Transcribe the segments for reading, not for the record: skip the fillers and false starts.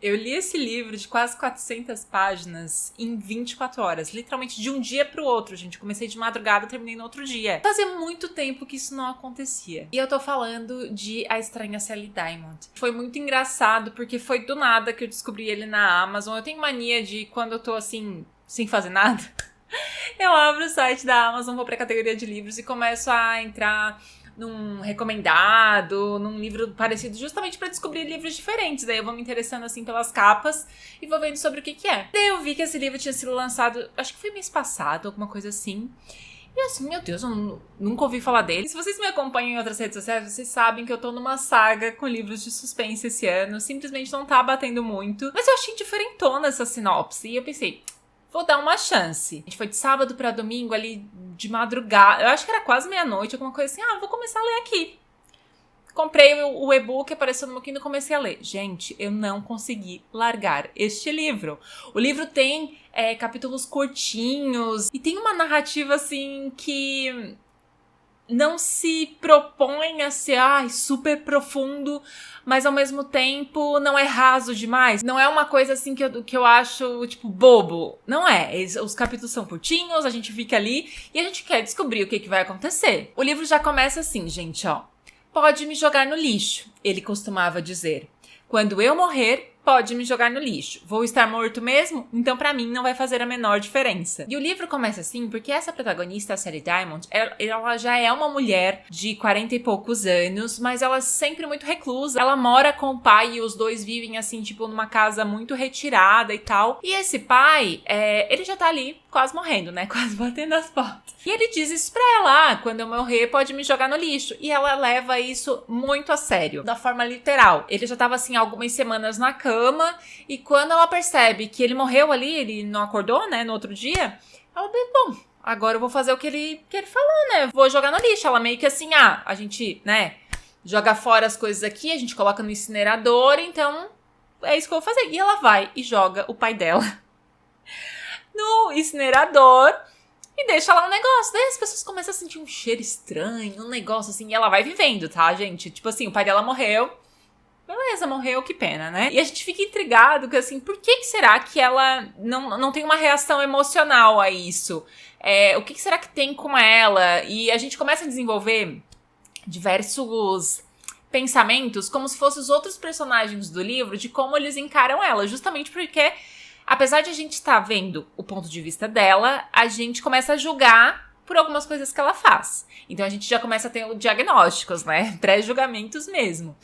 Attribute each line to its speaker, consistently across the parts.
Speaker 1: Eu li esse livro de quase 400 páginas em 24 horas. Literalmente de um dia pro outro, gente. Comecei de madrugada, terminei no outro dia. Fazia muito tempo que isso não acontecia. E eu tô falando de A Estranha Sally Diamond. Foi muito engraçado, porque foi do nada que eu descobri ele na Amazon. Eu tenho mania de, quando eu tô assim, sem fazer nada, eu abro o site da Amazon, vou pra categoria de livros e começo a entrar num recomendado, num livro parecido, justamente pra descobrir livros diferentes. Daí eu vou me interessando assim pelas capas e vou vendo sobre o que é. Daí eu vi que esse livro tinha sido lançado, acho que foi mês passado, alguma coisa assim. E assim, meu Deus, eu nunca ouvi falar dele. Se vocês me acompanham em outras redes sociais, vocês sabem que eu tô numa saga com livros de suspense esse ano. Simplesmente não tá batendo muito. Mas eu achei diferentona essa sinopse. E eu pensei, vou dar uma chance. A gente foi de sábado pra domingo ali de madrugada. Eu acho que era quase meia-noite, alguma coisa assim. Vou começar a ler aqui. Comprei o e-book, apareceu no meu Kindle e comecei a ler. Gente, eu não consegui largar este livro. O livro tem capítulos curtinhos e tem uma narrativa assim que não se propõe a ser super profundo, mas ao mesmo tempo não é raso demais. Não é uma coisa assim que eu acho, tipo, bobo. Não é. Os capítulos são curtinhos, a gente fica ali e a gente quer descobrir o que vai acontecer. O livro já começa assim, gente, ó. Pode me jogar no lixo, ele costumava dizer. Quando eu morrer, pode me jogar no lixo. Vou estar morto mesmo? Então pra mim não vai fazer a menor diferença. E o livro começa assim porque essa protagonista, a Sally Diamond, ela já é uma mulher de 40 e poucos anos, mas ela é sempre muito reclusa. Ela mora com o pai e os dois vivem assim, tipo, numa casa muito retirada e tal. E esse pai, ele já tá ali quase morrendo, né? Quase batendo as portas. E ele diz isso pra ela, quando eu morrer pode me jogar no lixo. E ela leva isso muito a sério, da forma literal. Ele já tava assim algumas semanas na cama, e quando ela percebe que ele morreu ali, ele não acordou, né, no outro dia, ela diz, bom, agora eu vou fazer o que ele falou, né, vou jogar no lixo. Ela meio que assim, a gente, né, joga fora as coisas aqui, a gente coloca no incinerador, então é isso que eu vou fazer. E ela vai e joga o pai dela no incinerador e deixa lá um negócio. Daí as pessoas começam a sentir um cheiro estranho, um negócio assim, e ela vai vivendo, tá, gente? Tipo assim, o pai dela morreu. Beleza, morreu, que pena, né? E a gente fica intrigado que, assim, por que será que ela não tem uma reação emocional a isso? O que será que tem com ela? E a gente começa a desenvolver diversos pensamentos como se fossem os outros personagens do livro, de como eles encaram ela, justamente porque, apesar de a gente estar vendo o ponto de vista dela, a gente começa a julgar por algumas coisas que ela faz. Então a gente já começa a ter diagnósticos, né? Pré-julgamentos mesmo.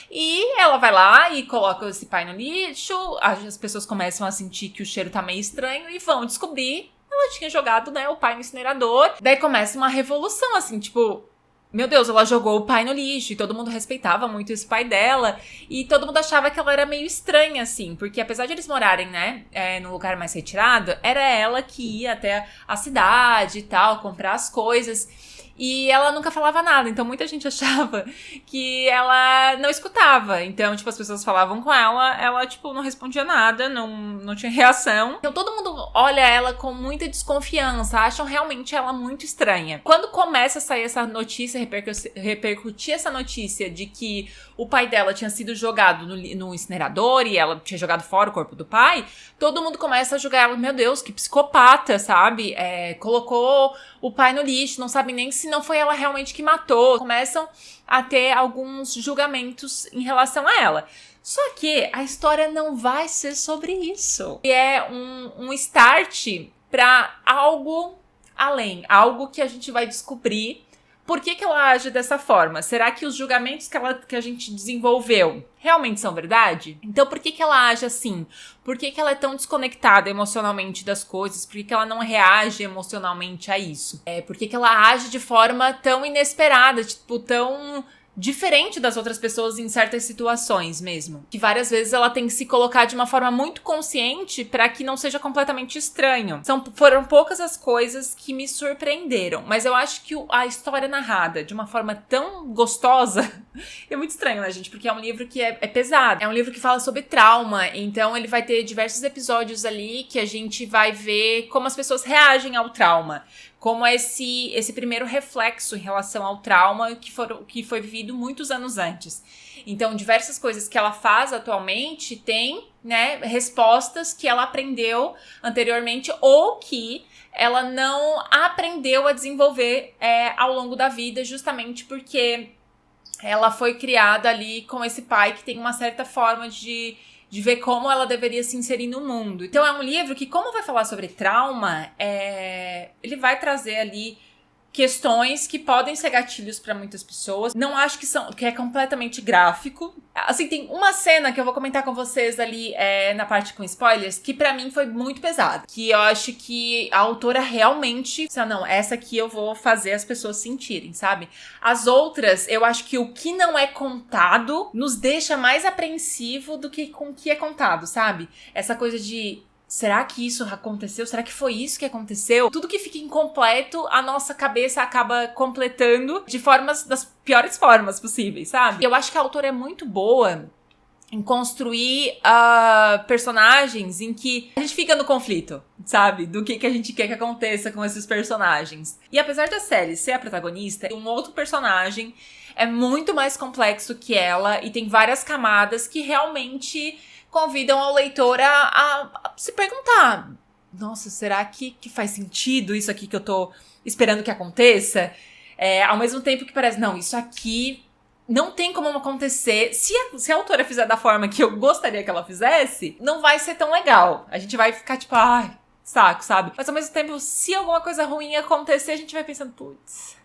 Speaker 1: E ela vai lá e coloca esse pai no lixo, as pessoas começam a sentir que o cheiro tá meio estranho e vão descobrir. Ela tinha jogado, né, o pai no incinerador. Daí começa uma revolução, assim, tipo, meu Deus, ela jogou o pai no lixo e todo mundo respeitava muito esse pai dela. E todo mundo achava que ela era meio estranha, assim, porque apesar de eles morarem, né, num lugar mais retirado, era ela que ia até a cidade e tal, comprar as coisas. E ela nunca falava nada, então muita gente achava que ela não escutava. Então, tipo, as pessoas falavam com ela, tipo, não respondia nada, não tinha reação. Então todo mundo olha ela com muita desconfiança, acham realmente ela muito estranha. Quando começa a sair essa notícia, repercutir essa notícia de que o pai dela tinha sido jogado no incinerador e ela tinha jogado fora o corpo do pai, todo mundo começa a julgar ela, meu Deus, que psicopata, sabe? Colocou o pai no lixo, não sabe nem se não foi ela realmente que matou. Começam a ter alguns julgamentos em relação a ela. Só que a história não vai ser sobre isso. E é um start pra algo além, algo que a gente vai descobrir. Por que ela age dessa forma? Será que os julgamentos que a gente desenvolveu realmente são verdade? Então, por que ela age assim? Por que ela é tão desconectada emocionalmente das coisas? Por que ela não reage emocionalmente a isso? Por que ela age de forma tão inesperada, tipo, tão diferente das outras pessoas em certas situações mesmo. Que várias vezes ela tem que se colocar de uma forma muito consciente para que não seja completamente estranho. Foram poucas as coisas que me surpreenderam, mas eu acho que a história narrada de uma forma tão gostosa é muito estranho, né, gente? Porque é um livro que é pesado. É um livro que fala sobre trauma, então ele vai ter diversos episódios ali que a gente vai ver como as pessoas reagem ao trauma. como esse primeiro reflexo em relação ao trauma que foi vivido muitos anos antes. Então, diversas coisas que ela faz atualmente têm, né, respostas que ela aprendeu anteriormente ou que ela não aprendeu a desenvolver ao longo da vida, justamente porque ela foi criada ali com esse pai que tem uma certa forma de ver como ela deveria se inserir no mundo. Então é um livro que, como vai falar sobre trauma, ele vai trazer ali questões que podem ser gatilhos para muitas pessoas. Não acho que é completamente gráfico. Assim, tem uma cena que eu vou comentar com vocês ali na parte com spoilers, que pra mim foi muito pesada. Que eu acho que a autora realmente... Não, essa aqui eu vou fazer as pessoas sentirem, sabe? As outras, eu acho que o que não é contado nos deixa mais apreensivo do que com o que é contado, sabe? Essa coisa de... Será que isso aconteceu? Será que foi isso que aconteceu? Tudo que fica incompleto, a nossa cabeça acaba completando das piores formas possíveis, sabe? Eu acho que a autora é muito boa em construir personagens em que a gente fica no conflito, sabe? Do que a gente quer que aconteça com esses personagens. E apesar da série ser a protagonista, um outro personagem é muito mais complexo que ela e tem várias camadas que realmente convidam ao leitor a se perguntar: nossa, será que faz sentido isso aqui que eu tô esperando que aconteça? Ao mesmo tempo que parece, não, isso aqui não tem como acontecer. Se a autora fizer da forma que eu gostaria que ela fizesse, não vai ser tão legal. A gente vai ficar tipo, ai, saco, sabe? Mas ao mesmo tempo, se alguma coisa ruim acontecer, a gente vai pensando, putz,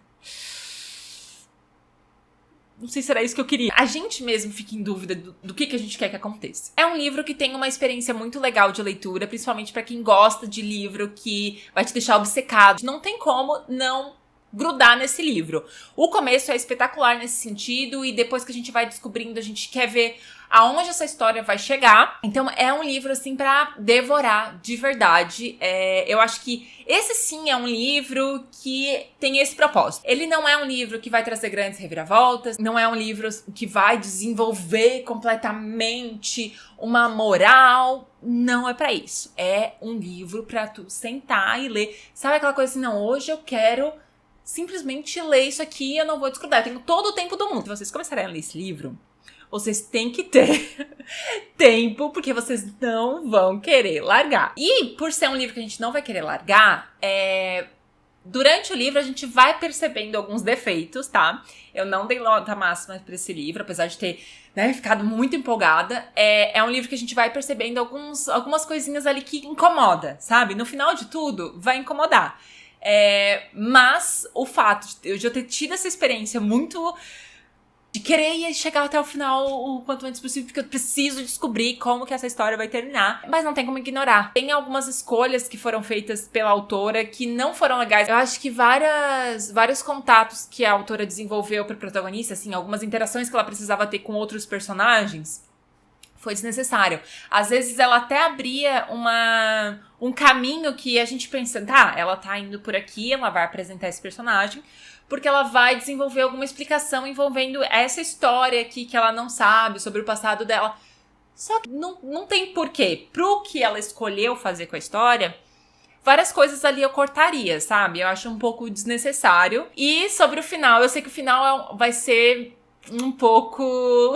Speaker 1: não sei se era isso que eu queria. A gente mesmo fica em dúvida do que a gente quer que aconteça. É um livro que tem uma experiência muito legal de leitura, principalmente pra quem gosta de livro que vai te deixar obcecado. Não tem como não grudar nesse livro. O começo é espetacular nesse sentido, e depois que a gente vai descobrindo, a gente quer ver aonde essa história vai chegar. Então é um livro, assim, pra devorar de verdade. Eu acho que esse sim é um livro que tem esse propósito. Ele não é um livro que vai trazer grandes reviravoltas, não é um livro que vai desenvolver completamente uma moral. Não é pra isso. É um livro pra tu sentar e ler. Sabe aquela coisa assim, não, hoje eu quero simplesmente ler isso aqui e eu não vou desgrudar. Eu tenho todo o tempo do mundo. Se vocês começarem a ler esse livro, vocês têm que ter tempo, porque vocês não vão querer largar. E por ser um livro que a gente não vai querer largar, durante o livro a gente vai percebendo alguns defeitos, tá? Eu não dei nota máxima pra esse livro, apesar de ter, né, ficado muito empolgada. É um livro que a gente vai percebendo algumas coisinhas ali que incomoda, sabe? No final de tudo, vai incomodar. Mas o fato de eu já ter tido essa experiência muito de querer chegar até o final o quanto antes possível, porque eu preciso descobrir como que essa história vai terminar, mas não tem como ignorar. Tem algumas escolhas que foram feitas pela autora que não foram legais. Eu acho que vários contatos que a autora desenvolveu pro protagonista, assim, algumas interações que ela precisava ter com outros personagens, foi desnecessário. Às vezes ela até abria um caminho que a gente pensa, tá, ela tá indo por aqui, ela vai apresentar esse personagem, porque ela vai desenvolver alguma explicação envolvendo essa história aqui que ela não sabe, sobre o passado dela. Só que não tem porquê. Pro que ela escolheu fazer com a história, várias coisas ali eu cortaria, sabe? Eu acho um pouco desnecessário. E sobre o final, eu sei que o final vai ser um pouco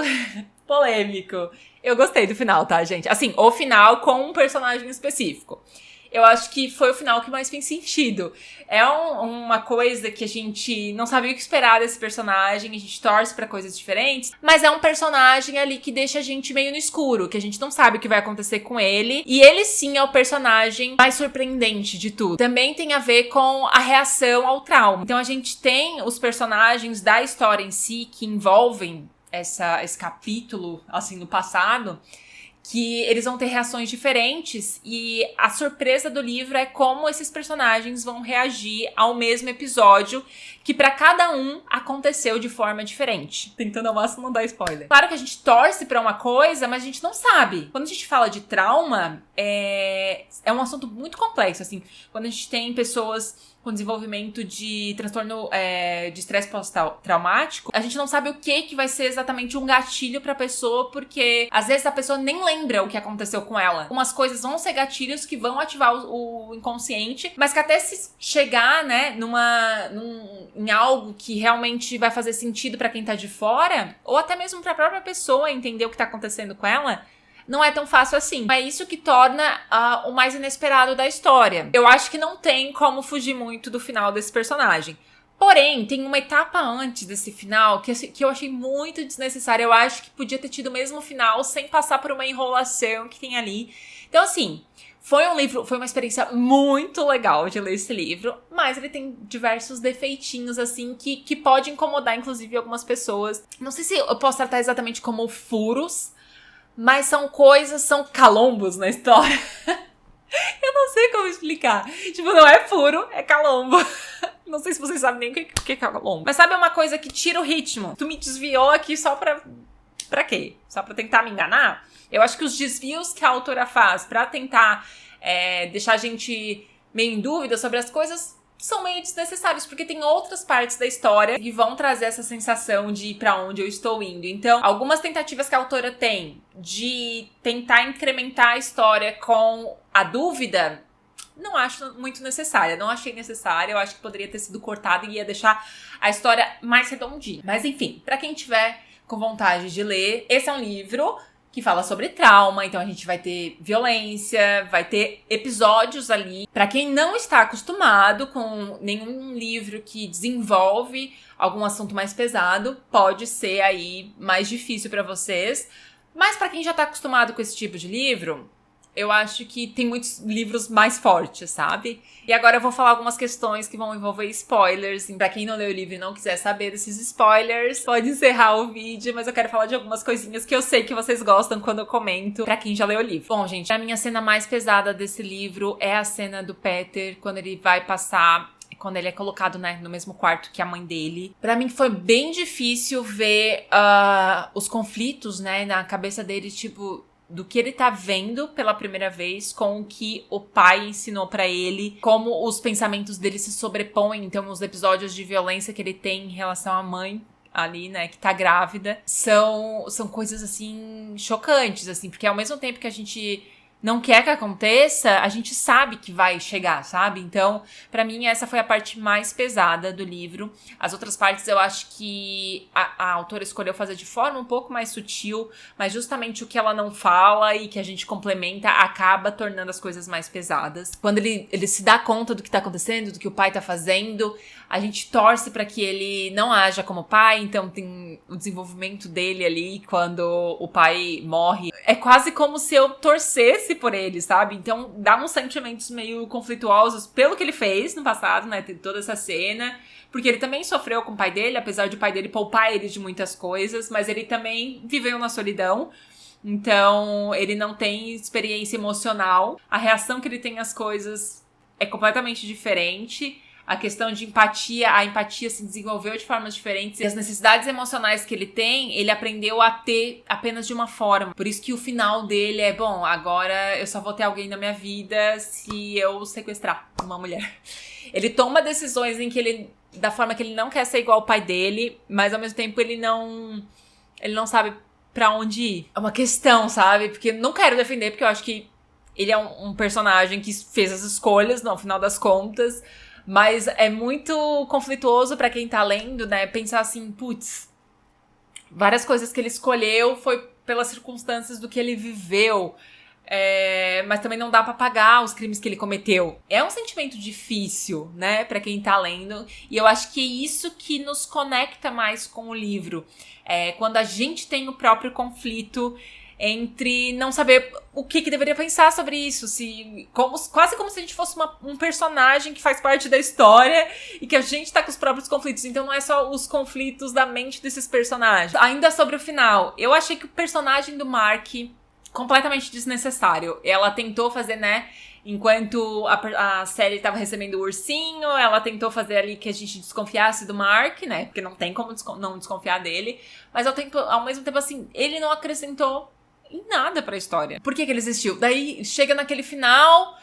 Speaker 1: polêmico. Eu gostei do final, tá, gente? Assim, o final com um personagem específico. Eu acho que foi o final que mais fez sentido. É uma coisa que a gente não sabia o que esperar desse personagem, a gente torce pra coisas diferentes, mas é um personagem ali que deixa a gente meio no escuro, que a gente não sabe o que vai acontecer com ele, e ele sim é o personagem mais surpreendente de tudo. Também tem a ver com a reação ao trauma. Então a gente tem os personagens da história em si que envolvem esse capítulo, assim, no passado, que eles vão ter reações diferentes, e a surpresa do livro é como esses personagens vão reagir ao mesmo episódio, que pra cada um aconteceu de forma diferente. Tentando ao máximo não dar spoiler. Claro que a gente torce pra uma coisa, mas a gente não sabe. Quando a gente fala de trauma, é um assunto muito complexo, assim. Quando a gente tem pessoas com desenvolvimento de transtorno de estresse pós-traumático, a gente não sabe o que vai ser exatamente um gatilho pra pessoa, porque às vezes a pessoa nem lembra o que aconteceu com ela. Algumas coisas vão ser gatilhos que vão ativar o inconsciente, mas que até se chegar, né, em algo que realmente vai fazer sentido pra quem tá de fora, ou até mesmo pra própria pessoa entender o que tá acontecendo com ela, não é tão fácil assim. É isso que torna o mais inesperado da história. Eu acho que não tem como fugir muito do final desse personagem. Porém, tem uma etapa antes desse final que eu achei muito desnecessária. Eu acho que podia ter tido o mesmo final sem passar por uma enrolação que tem ali. Então, assim, foi uma experiência muito legal de ler esse livro, mas ele tem diversos defeitinhos, assim, que pode incomodar, inclusive, algumas pessoas. Não sei se eu posso tratar exatamente como furos, mas são calombos na história. Eu não sei como explicar. Tipo, não é furo, é calombo. Não sei se vocês sabem nem o que é calombo. Mas sabe uma coisa que tira o ritmo? Tu me desviou aqui só pra quê? Só pra tentar me enganar? Eu acho que os desvios que a autora faz pra tentar deixar a gente meio em dúvida sobre as coisas são meio desnecessários, porque tem outras partes da história que vão trazer essa sensação de ir pra onde eu estou indo. Então, algumas tentativas que a autora tem de tentar incrementar a história com a dúvida, não acho muito necessária. Não achei necessária, eu acho que poderia ter sido cortada e ia deixar a história mais redondinha. Mas enfim, pra quem tiver com vontade de ler, esse é um livro que fala sobre trauma, então a gente vai ter violência, vai ter episódios ali. Pra quem não está acostumado com nenhum livro que desenvolve algum assunto mais pesado, pode ser aí mais difícil pra vocês. Mas pra quem já tá acostumado com esse tipo de livro, eu acho que tem muitos livros mais fortes, sabe? E agora eu vou falar algumas questões que vão envolver spoilers. Pra quem não leu o livro e não quiser saber desses spoilers, pode encerrar o vídeo, mas eu quero falar de algumas coisinhas que eu sei que vocês gostam quando eu comento pra quem já leu o livro. Bom, gente, a minha cena mais pesada desse livro é a cena do Peter, quando ele vai passar... Quando ele é colocado, né, no mesmo quarto que a mãe dele. Pra mim foi bem difícil ver os conflitos, né, na cabeça dele, tipo... do que ele tá vendo pela primeira vez com o que o pai ensinou pra ele, como os pensamentos dele se sobrepõem. Então, os episódios de violência que ele tem em relação à mãe ali, né, que tá grávida, são coisas, assim, chocantes, assim, porque ao mesmo tempo que a gente não quer que aconteça, a gente sabe que vai chegar, sabe? Então, pra mim, essa foi a parte mais pesada do livro. As outras partes eu acho que a autora escolheu fazer de forma um pouco mais sutil, mas justamente o que ela não fala e que a gente complementa acaba tornando as coisas mais pesadas. Quando ele se dá conta do que tá acontecendo, do que o pai tá fazendo, a gente torce pra que ele não haja como pai, então tem o desenvolvimento dele ali quando o pai morre. É quase como se eu torcesse por ele, sabe? Então dá uns sentimentos meio conflituosos pelo que ele fez no passado, né? Tem toda essa cena, porque ele também sofreu com o pai dele, apesar de o pai dele poupar ele de muitas coisas, mas ele também viveu na solidão. Então ele não tem experiência emocional. A reação que ele tem às coisas é completamente diferente. A questão de empatia, a empatia se desenvolveu de formas diferentes. E as necessidades emocionais que ele tem, ele aprendeu a ter apenas de uma forma. Por isso que o final dele é, bom, agora eu só vou ter alguém na minha vida se eu sequestrar uma mulher. Ele toma decisões em que ele, da forma que ele não quer ser igual ao pai dele, mas ao mesmo tempo ele não sabe pra onde ir. É uma questão, sabe? Porque não quero defender, porque eu acho que ele é um personagem que fez as escolhas, no final das contas. Mas é muito conflituoso pra quem tá lendo, né? Pensar assim, putz, várias coisas que ele escolheu foi pelas circunstâncias do que ele viveu. Mas também não dá pra apagar os crimes que ele cometeu. É um sentimento difícil, né? Pra quem tá lendo. E eu acho que é isso que nos conecta mais com o livro. Quando a gente tem o próprio conflito entre não saber o que deveria pensar sobre isso, quase como se a gente fosse um personagem que faz parte da história e que a gente tá com os próprios conflitos, então não é só os conflitos da mente desses personagens. Ainda sobre o final, eu achei que o personagem do Mark completamente desnecessário. Ela tentou fazer, né, enquanto a série tava recebendo o ursinho, ela tentou fazer ali que a gente desconfiasse do Mark, né, porque não tem como não desconfiar dele, mas ao mesmo tempo, assim, ele não acrescentou em nada pra história. Por que ele existiu? Daí chega naquele final,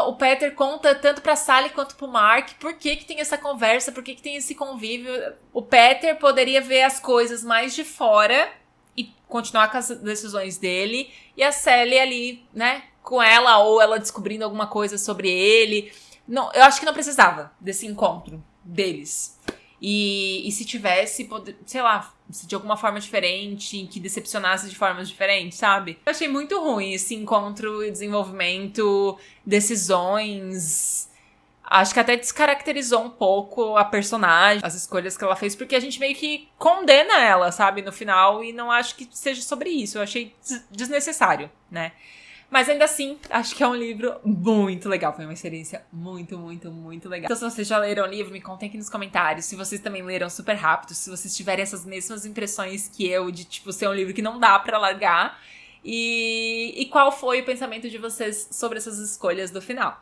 Speaker 1: o Peter conta tanto pra Sally quanto pro Mark por que tem essa conversa, por que tem esse convívio. O Peter poderia ver as coisas mais de fora e continuar com as decisões dele, e a Sally ali, né, com ela, ou ela descobrindo alguma coisa sobre ele. Não, eu acho que não precisava desse encontro deles. E se tivesse, sei lá, de alguma forma diferente, que decepcionasse de formas diferentes, sabe? Eu achei muito ruim esse encontro e desenvolvimento, decisões. Acho que até descaracterizou um pouco a personagem, as escolhas que ela fez, porque a gente meio que condena ela, sabe, no final, e não acho que seja sobre isso. Eu achei desnecessário, né? Mas ainda assim, acho que é um livro muito legal. Foi uma experiência muito, muito, muito legal. Então, se vocês já leram o livro, me contem aqui nos comentários. Se vocês também leram super rápido, se vocês tiverem essas mesmas impressões que eu, de, tipo, ser um livro que não dá pra largar. E qual foi o pensamento de vocês sobre essas escolhas do final.